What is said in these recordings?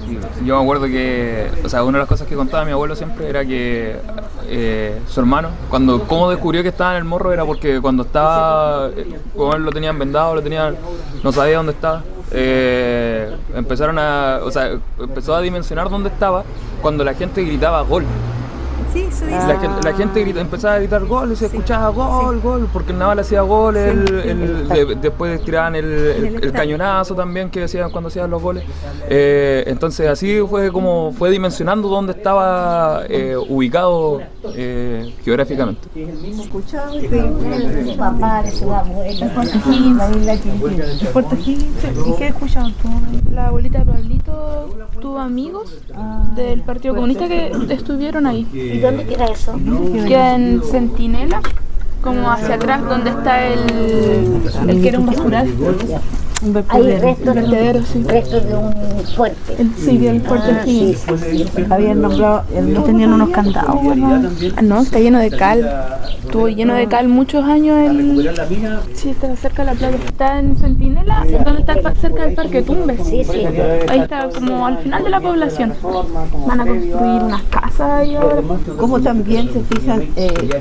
Sí, yo me acuerdo que, o sea, una de las cosas que contaba mi abuelo siempre era que su hermano, cómo descubrió que estaba en el morro era porque cuando estaba, como él lo tenían vendado, no sabía dónde estaba. Empezó a dimensionar dónde estaba cuando la gente gritaba gol. Sí, eso dice. La gente empezaba a gritar gol y se escuchaba gol, gol, porque el Naval hacía gol, después tiraban el cañonazo también que decían cuando hacían los goles. Entonces así fue dimensionando dónde estaba ubicado geográficamente. Escuchado de su papá, de su abuela, de Puerto Higgins. ¿Y qué escuchado tú? La abuelita de Pablito tuvo amigos del Partido Comunista que estuvieron ahí. ¿Y dónde queda eso? Queda en Centinela, como hacia atrás, donde está el que era un basural. Hay restos Sí. restos de un fuerte. Sí, del fuerte Higgins. Habían nombrado, no tenían unos candados. No, está lleno de cal. Estuvo lleno de cal muchos años. Sí, está cerca de la playa. Está en Centinela, donde está cerca del Parque Tumbes. Sí, sí. Ahí está, como al final de la población. Van a construir unas casas ahí ahora. Como también se fijan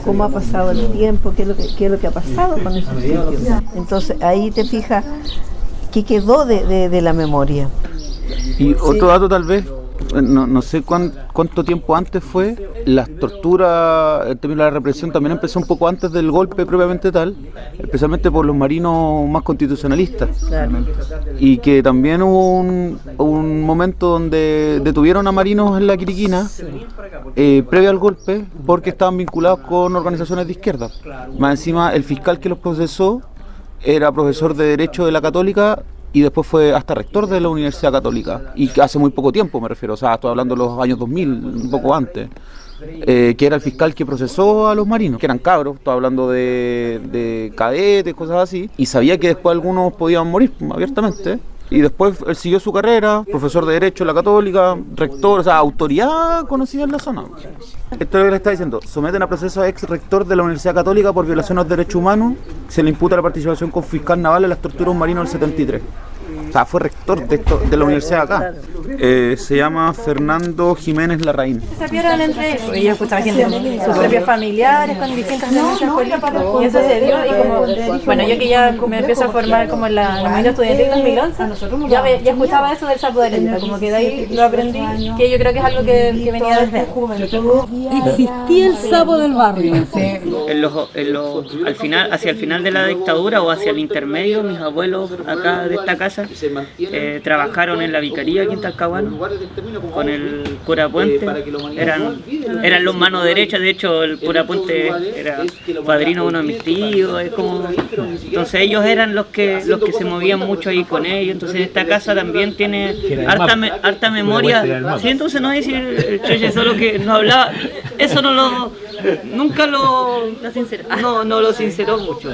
cómo ha pasado el tiempo, qué es lo que ha pasado con esos sitios. Entonces ahí te fijas qué quedó de la memoria. Y otro dato tal vez, no sé cuánto tiempo antes fue, las torturas, el término de la represión también empezó un poco antes del golpe propiamente tal, especialmente por los marinos más constitucionalistas. Claro. Y que también hubo un momento donde detuvieron a marinos en la Quiriquina, previo al golpe, porque estaban vinculados con organizaciones de izquierda. Más encima, el fiscal que los procesó era profesor de Derecho de la Católica y después fue hasta rector de la Universidad Católica, y hace muy poco tiempo me refiero, o sea, estoy hablando de los años 2000, un poco antes, que era el fiscal que procesó a los marinos, que eran cabros, estoy hablando de cadetes, cosas así, y sabía que después algunos podían morir abiertamente. Y después él siguió su carrera, profesor de Derecho en la Católica, rector, o sea, autoridad conocida en la zona. Esto es lo que le está diciendo: someten a proceso a ex rector de la Universidad Católica por violaciones de derechos humanos, se le imputa la participación con fiscal naval en las torturas marinos del 73. O sea, fue rector de la universidad acá. Se llama Fernando Jiménez Larraín. Se sapearon entre ellos. Yo escuchaba gente con sus propios familiares, con distintas denuncias políticas. Y eso se dio. Y como, bueno, yo que ya me empiezo a formar como en la movimiento estudiantil en 2011, ya escuchaba eso del sapo de lenta. Como que de ahí lo aprendí, que yo creo que es algo que venía desde Existía el sapo del barrio. Al final, hacia el final de la dictadura o hacia el intermedio, mis abuelos acá de esta casa trabajaron en la vicaría aquí en Talcahuano con el cura Puente. Eran los manos derechas. De hecho, el cura Puente era padrino de uno de mis tíos. Entonces ellos eran los que se movían mucho ahí con ellos. Entonces esta casa también tiene harta memoria. Sí, entonces no es decir el Choye solo que no hablaba, eso nunca lo sinceró mucho.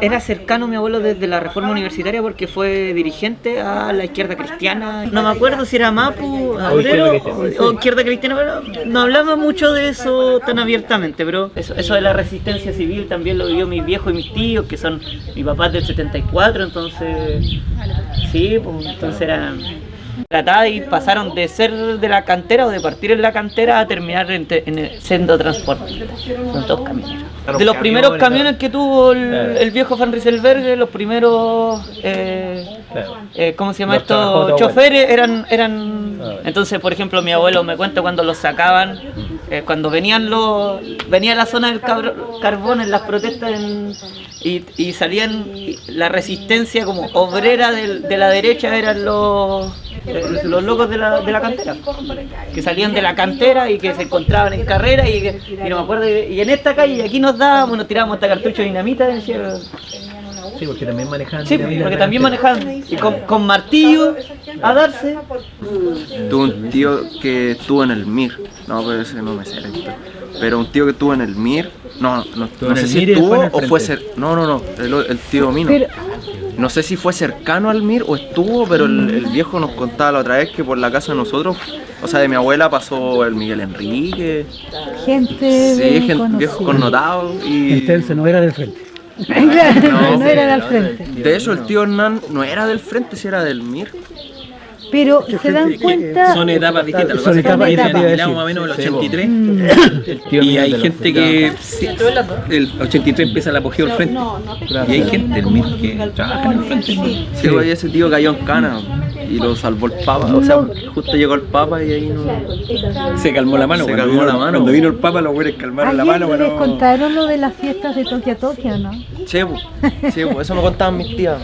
Era cercano mi abuelo desde la reforma universitaria porque fue dirigente a la izquierda cristiana. No me acuerdo si era Mapu, Obrero o izquierda cristiana, pero no hablaba mucho de eso tan abiertamente. Pero eso de la resistencia civil también lo vivió mis viejos y mis tíos, que son mi papá del 74, entonces sí, pues entonces eran... y pasaron de ser de la cantera o de partir en la cantera a terminar en el sendo transporte. Son todos camioneros. De los primeros camiones que tuvo el viejo Van Rieselberg, los primeros ¿cómo se llama esto? Choferes eran. Entonces, por ejemplo, mi abuelo me cuenta cuando los sacaban, cuando venía la zona del carbón en las protestas y salían la resistencia como obrera de la derecha, eran los locos de la cantera, que salían de la cantera y que se encontraban en carrera y no me acuerdo, y en esta calle aquí nos dábamos, nos tirábamos hasta cartuchos de dinamita. Sí, porque también manejaban. Sí, porque también manejaban y con martillo a darse. Tuve un tío que estuvo en el MIR, no, pero ese no me sé la historia. Pero un tío que estuvo en el MIR, no sé si estuvo o fue el tío Mino. No sé si fue cercano al MIR o estuvo, pero el viejo nos contaba la otra vez que por la casa de nosotros, o sea, de mi abuela pasó el Miguel Enrique. Gente viejo connotado. Entonces no era del frente. No era del frente. De hecho, el tío Hernán no era del frente, si era del MIR. Pero se dan cuenta. Son etapas distintas. Lo que pasa es que más o menos el 83. Y hay gente que. El 83 empieza el apogeo del frente. Y hay gente del MIR que trabaja en el frente. Sí, güey, ese tío cayó en cana y lo salvó el Papa. O sea, justo llegó el Papa y ahí no. Se calmó la mano. Se calmó la mano. Cuando vino el Papa, los güeyes calmaron la mano. Les contaron lo de las fiestas de Tokio, ¿no? Sí, eso me contaban mis tías.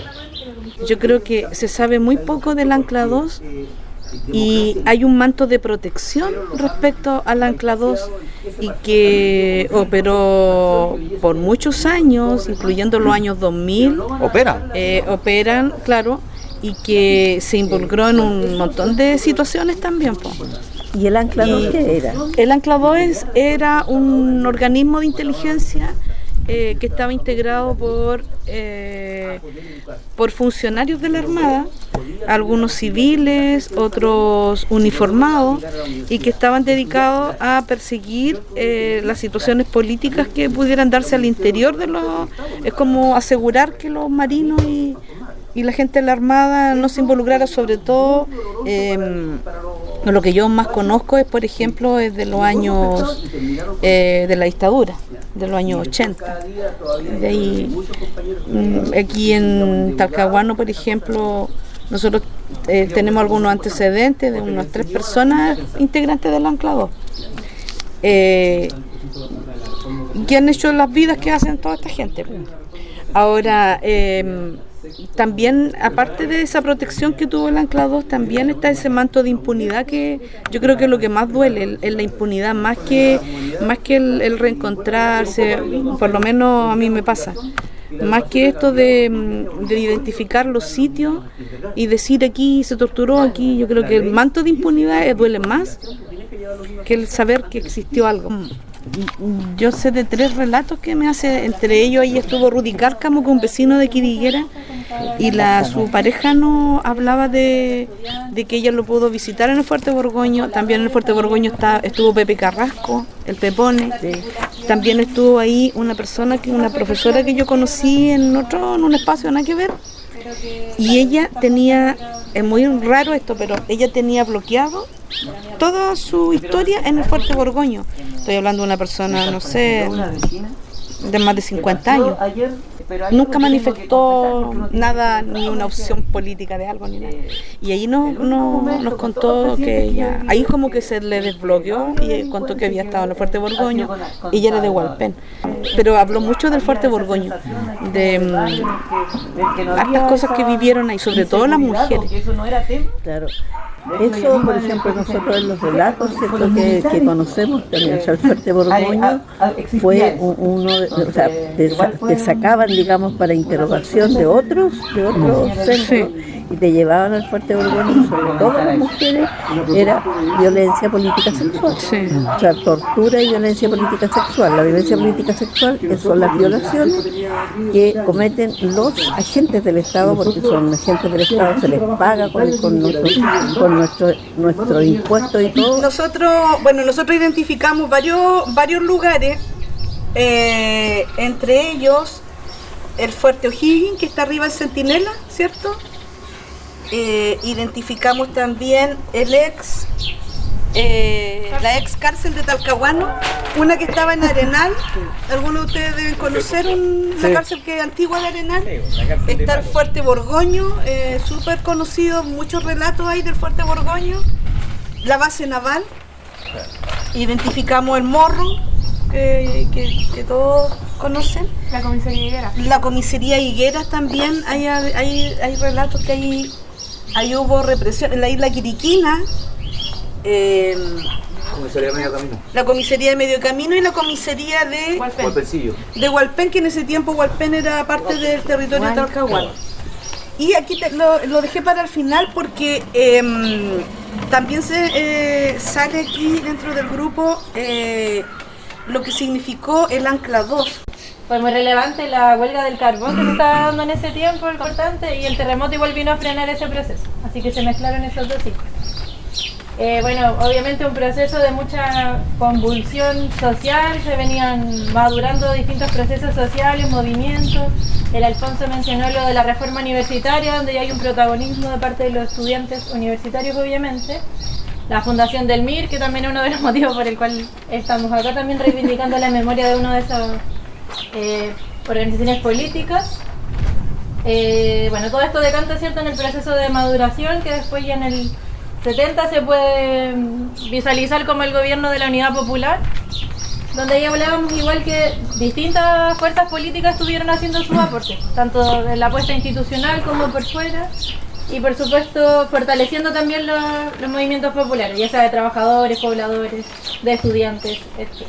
Yo creo que se sabe muy poco del Ancla 2 y hay un manto de protección respecto al Ancla 2 y que operó por muchos años, incluyendo los años 2000. Operan, claro, y que se involucró en un montón de situaciones también. ¿Y el Ancla 2 qué era? El Ancla 2 era un organismo de inteligencia que estaba integrado por funcionarios de la Armada, algunos civiles, otros uniformados, y que estaban dedicados a perseguir las situaciones políticas que pudieran darse al interior de los... Es como asegurar que los marinos y la gente de la Armada no se involucrara, sobre todo lo que yo más conozco es, por ejemplo, es de los años de la dictadura, de los años 80. De ahí, aquí en Talcahuano, por ejemplo, nosotros tenemos algunos antecedentes de unas 3 personas integrantes del Ancla 2. Que han hecho las vidas que hacen toda esta gente. Ahora, también, aparte de esa protección que tuvo el Ancla 2, también está ese manto de impunidad que yo creo que es lo que más duele, es la impunidad, más que el reencontrarse, por lo menos a mí me pasa. Más que esto de identificar los sitios y decir aquí se torturó, aquí, yo creo que el manto de impunidad duele más que el saber que existió algo. Yo sé de 3 relatos que me hace, entre ellos ahí estuvo Rudy Cárcamo, que es un vecino de Quiriguera, y su pareja no hablaba de que ella lo pudo visitar en el Fuerte Borgoño. También en el Fuerte Borgoño estuvo Pepe Carrasco, el Pepone. También estuvo ahí una profesora que yo conocí en un espacio nada que ver, y ella tenía, es muy raro esto, pero ella tenía bloqueado toda su historia en el Fuerte Borgoño. Estoy hablando de una persona, no sé, de más de 50 años. Nunca manifestó nada, ni una opción política de algo, ni nada. Y ahí nos contó que ella, ahí como que se le desbloqueó y contó que había estado en el Fuerte Borgoño. Ella era de Hualpén, pero habló mucho del Fuerte Borgoño, de hartas cosas que vivieron ahí, sobre todo las mujeres. Claro. Eso, por ejemplo, nosotros en los relatos, ¿cierto?, que conocemos también, o sea, el Fuerte Borgoño fue te sacaban, digamos, para interrogación de otros centros, y te llevaban al Fuerte Borgoño, sobre todo las mujeres, era violencia política sexual. O sea, tortura y violencia política sexual. La violencia política sexual son las violaciones que cometen los agentes del Estado, porque son agentes del Estado, se les paga con nuestro impuesto y todo. Nosotros identificamos varios lugares, entre ellos el Fuerte O'Higgins, que está arriba del Centinela, ¿cierto? Identificamos también la ex cárcel de Talcahuano, una que estaba en Arenal. Algunos de ustedes deben conocer la cárcel que es antigua de Arenal. Está el Fuerte Borgoño, súper conocido, muchos relatos hay del Fuerte Borgoño. La base naval. Identificamos el Morro, que todos conocen. La comisaría Higueras. La comisaría Higueras también, hay relatos que ahí hubo represión. En la isla Quiriquina, la comisaría de Medio Camino y la comisaría de Hualpén, que en ese tiempo Hualpén era parte del territorio de Talcahuano. Y aquí lo dejé para el final porque también se sale aquí dentro del grupo lo que significó el Ancla 2. Fue muy relevante la huelga del carbón que se estaba dando en ese tiempo, importante, y el terremoto igual vino a frenar ese proceso. Así que se mezclaron esos dos ciclos. Bueno, obviamente un proceso de mucha convulsión social, se venían madurando distintos procesos sociales, movimientos. El Alfonso mencionó lo de la reforma universitaria, donde ya hay un protagonismo de parte de los estudiantes universitarios, obviamente. La fundación del MIR, que también es uno de los motivos por el cual estamos acá, también reivindicando la memoria de una de esas organizaciones políticas. Bueno, todo esto decanta, ¿cierto?, en el proceso de maduración, que después ya en el 70 se puede visualizar como el gobierno de la Unidad Popular, donde ya hablábamos igual que distintas fuerzas políticas estuvieron haciendo sus aportes, tanto en la apuesta institucional como por fuera, y por supuesto fortaleciendo también los movimientos populares, ya sea de trabajadores, pobladores, de estudiantes, etc.